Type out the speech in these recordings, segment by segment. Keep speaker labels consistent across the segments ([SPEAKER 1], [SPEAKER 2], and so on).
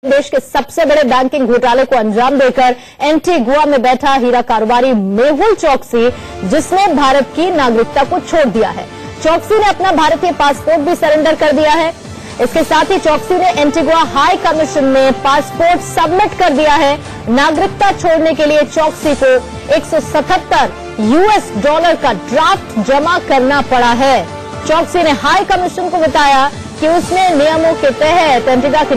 [SPEAKER 1] देश के सबसे बड़े बैंकिंग घोटाले को अंजाम देकर एंटीगुआ में बैठा हीरा कारोबारी मेहुल चोकसी, जिसने भारत की नागरिकता को छोड़ दिया है। चोकसी ने अपना भारतीय पासपोर्ट भी सरेंडर कर दिया है। इसके साथ ही चोकसी ने एंटीगुआ हाई कमीशन में पासपोर्ट सबमिट कर दिया है। नागरिकता छोड़ने के लिए चोकसी को $177 का ड्राफ्ट जमा करना पड़ा है। चोकसी ने हाई कमीशन को बताया कि उसने नियमों के तहत एंटीगुआ की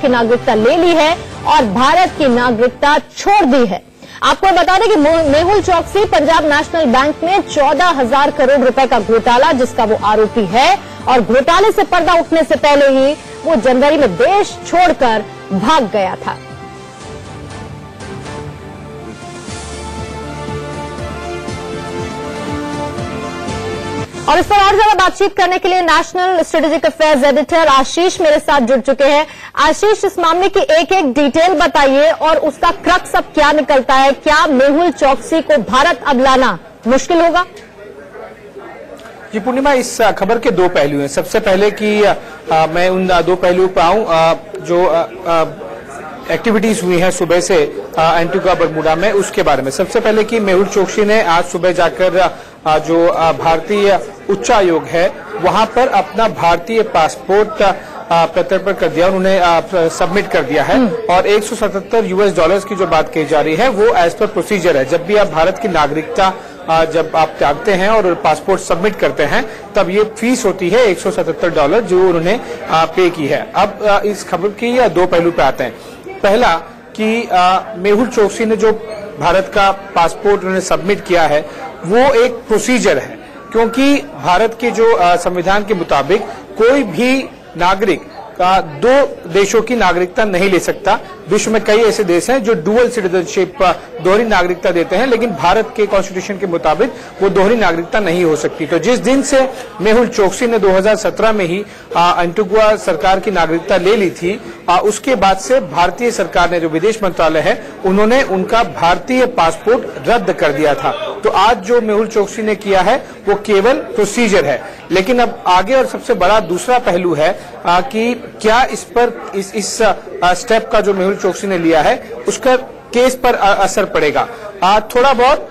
[SPEAKER 1] नागरिकता ले ली है और भारत की नागरिकता छोड़ दी है। आपको बता दें कि मेहुल चोकसी पंजाब नेशनल बैंक में 14,000 करोड़ रुपए का घोटाला जिसका वो आरोपी है और घोटाले से पर्दा उठने से पहले ही वो जनवरी में देश छोड़कर भाग गया था। और इस पर और ज्यादा बातचीत करने के लिए नेशनल स्ट्रेटेजिक अफेयर्स एडिटर आशीष मेरे साथ जुड़ चुके हैं। आशीष, इस मामले की एक एक डिटेल बताइए और उसका क्रक्स अब क्या निकलता है। क्या मेहुल चोकसी को भारत अब लाना मुश्किल होगा?
[SPEAKER 2] जी पूर्णिमा, इस खबर के दो पहलू हैं। सबसे पहले कि मैं उन दो पहलुओं पर आऊं जो एक्टिविटीज हुई हैं सुबह से एंटीगुआ बरमूडा में, उसके बारे में। सबसे पहले कि मेहुल चोकसी ने आज सुबह जाकर जो भारतीय उच्चायोग है वहां पर अपना भारतीय पासपोर्ट प्रत्यर्पण कर दिया, उन्होंने सबमिट कर दिया है। और $177 की जो बात कही जा रही है वो एज पर प्रोसीजर है। जब भी आप भारत की नागरिकता जब आप त्यागते हैं और पासपोर्ट सबमिट करते हैं तब ये फीस होती है $177 जो उन्होंने पे की है। अब इस खबर की दो पहलू पे आते हैं। पहला कि मेहुल चोकसी ने जो भारत का पासपोर्ट उन्होंने सबमिट किया है वो एक प्रोसीजर है, क्योंकि भारत के जो संविधान के मुताबिक कोई भी नागरिक का दो देशों की नागरिकता नहीं ले सकता। विश्व में कई ऐसे देश हैं जो डुअल सिटीजनशिप दोहरी नागरिकता देते हैं, लेकिन भारत के कॉन्स्टिट्यूशन के मुताबिक वो दोहरी नागरिकता नहीं हो सकती। तो जिस दिन से मेहुल चोकसी ने 2017 में ही एंटीगुआ सरकार की नागरिकता ले ली थी, उसके बाद से भारतीय सरकार ने, जो विदेश मंत्रालय है, उन्होंने उनका भारतीय पासपोर्ट रद्द कर दिया था। तो आज जो मेहुल चोकसी ने किया है वो केवल प्रोसीजर है। लेकिन अब आगे और सबसे बड़ा दूसरा पहलू है कि क्या इस पर इस स्टेप का जो मेहुल चोकसी ने लिया है उसका केस पर असर पड़ेगा। थोड़ा बहुत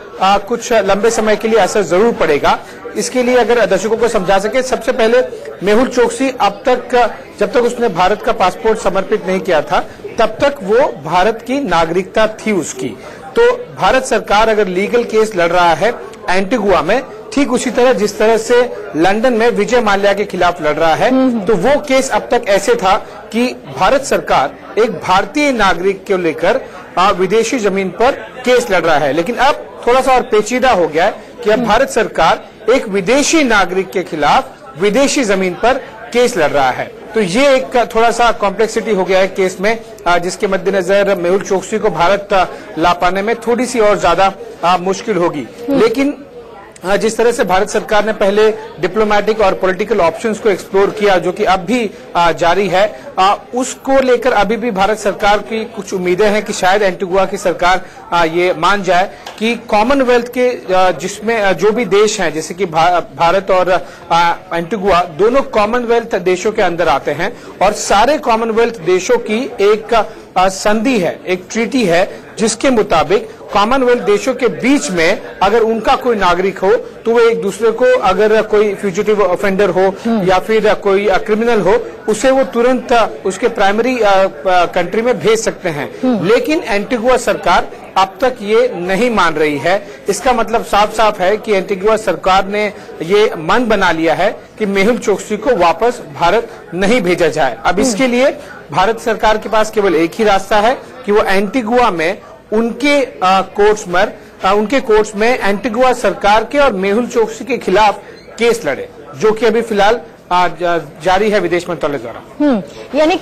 [SPEAKER 2] कुछ लंबे समय के लिए असर जरूर पड़ेगा। इसके लिए अगर दर्शकों को समझा सके, सबसे पहले मेहुल चोकसी अब तक जब तक उसने भारत का पासपोर्ट समर्पित नहीं किया था तब तक वो भारत की नागरिकता थी उसकी। तो भारत सरकार अगर लीगल केस लड़ रहा है एंटीगुआ में, ठीक उसी तरह जिस तरह से लंदन में विजय माल्या के खिलाफ लड़ रहा है, तो वो केस अब तक ऐसे था कि भारत सरकार एक भारतीय नागरिक को लेकर विदेशी जमीन पर केस लड़ रहा है। लेकिन अब थोड़ा सा और पेचीदा हो गया है कि अब भारत सरकार एक विदेशी नागरिक के खिलाफ विदेशी जमीन पर केस लड़ रहा है। तो ये एक थोड़ा सा कॉम्प्लेक्सिटी हो गया है केस में, जिसके मद्देनजर मेहुल चोकसी को भारत ला पाने में थोड़ी सी और ज्यादा मुश्किल होगी। लेकिन जिस तरह से भारत सरकार ने पहले डिप्लोमेटिक और पॉलिटिकल ऑप्शंस को एक्सप्लोर किया, जो कि अब भी जारी है, उसको लेकर अभी भी भारत सरकार की कुछ उम्मीदें हैं कि शायद एंटीगुआ की सरकार ये मान जाए कि कॉमनवेल्थ के जिसमें जो भी देश हैं, जैसे कि भारत और एंटीगुआ दोनों कॉमनवेल्थ देशों के अंदर आते हैं और सारे कॉमनवेल्थ देशों की एक संधि है, एक ट्रीटी है, जिसके मुताबिक कॉमनवेल्थ देशों के बीच में अगर उनका कोई नागरिक हो तो वो एक दूसरे को, अगर कोई फ्यूजिटिव ऑफेंडर हो या फिर कोई क्रिमिनल हो, उसे वो तुरंत उसके प्राइमरी कंट्री में भेज सकते हैं। लेकिन एंटीगुआ सरकार अब तक ये नहीं मान रही है। इसका मतलब साफ साफ है कि एंटीगुआ सरकार ने ये मन बना लिया है कि मेहुल चोकसी को वापस भारत नहीं भेजा जाए। अब इसके लिए भारत सरकार के पास केवल एक ही रास्ता है कि वो एंटीगुआ में उनके कोर्ट्स में एंटीगुआ सरकार के और मेहुल चोकसी के खिलाफ केस लड़े, जो कि अभी फिलहाल जारी है विदेश मंत्रालय द्वारा।
[SPEAKER 1] यानी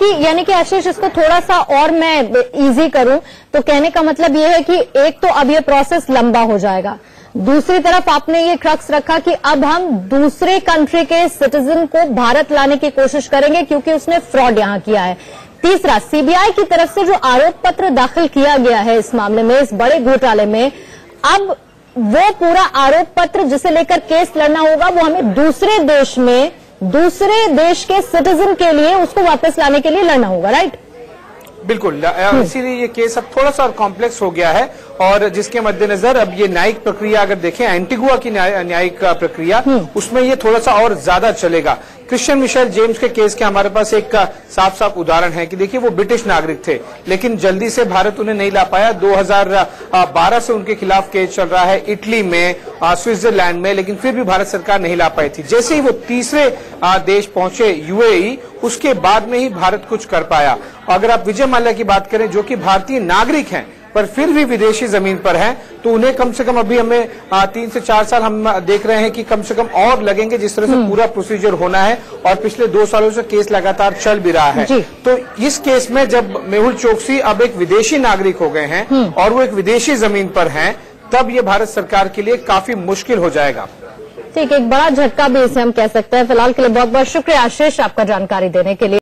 [SPEAKER 1] कि आशीष, इसको थोड़ा सा और मैं इजी करूं तो कहने का मतलब ये है कि एक तो अब ये प्रोसेस लंबा हो जाएगा, दूसरी तरफ आपने ये क्रक्स रखा कि अब हम दूसरे कंट्री के सिटीजन को भारत लाने की कोशिश करेंगे क्योंकि उसने फ्रॉड यहां किया है। तीसरा, सीबीआई की तरफ से जो आरोप पत्र दाखिल किया गया है इस मामले में, इस बड़े घोटाले में, अब वो पूरा आरोप पत्र जिसे लेकर केस लड़ना होगा वो हमें दूसरे देश के सिटीजन के लिए उसको वापस लाने के लिए लड़ना होगा, राइट?
[SPEAKER 2] बिल्कुल, इसीलिए ये केस अब थोड़ा सा और कॉम्प्लेक्स हो गया है और जिसके मद्देनजर अब ये न्यायिक प्रक्रिया अगर देखें, एंटीगुआ की न्यायिक प्रक्रिया, उसमें ये थोड़ा सा और ज्यादा चलेगा। क्रिश्चियन मिशेल जेम्स के केस के हमारे पास एक साफ साफ उदाहरण है कि देखिए वो ब्रिटिश नागरिक थे, लेकिन जल्दी से भारत उन्हें नहीं ला पाया। 2012 से उनके खिलाफ केस चल रहा है इटली में, स्विट्जरलैंड में, लेकिन फिर भी भारत सरकार नहीं ला पाई थी। जैसे ही वो तीसरे देश पहुंचे यूएई, उसके बाद में ही भारत कुछ कर पाया। अगर आप विजय माल्या की बात करें, जो कि भारतीय नागरिक हैं पर फिर भी विदेशी जमीन पर हैं, तो उन्हें कम से कम अभी हमें 3 से 4 साल हम देख रहे हैं कि कम से कम और लगेंगे, जिस तरह से पूरा प्रोसीजर होना है और पिछले 2 सालों से केस लगातार चल भी रहा है। तो इस केस में जब मेहुल चोकसी अब एक विदेशी नागरिक हो गए हैं और वो एक विदेशी जमीन पर हैं, तब ये भारत सरकार के लिए काफी मुश्किल हो जाएगा।
[SPEAKER 1] ठीक, एक बड़ा झटका भी इसे हम कह सकते हैं। फिलहाल के लिए बहुत बहुत शुक्रिया आशीष, आपका जानकारी देने के लिए।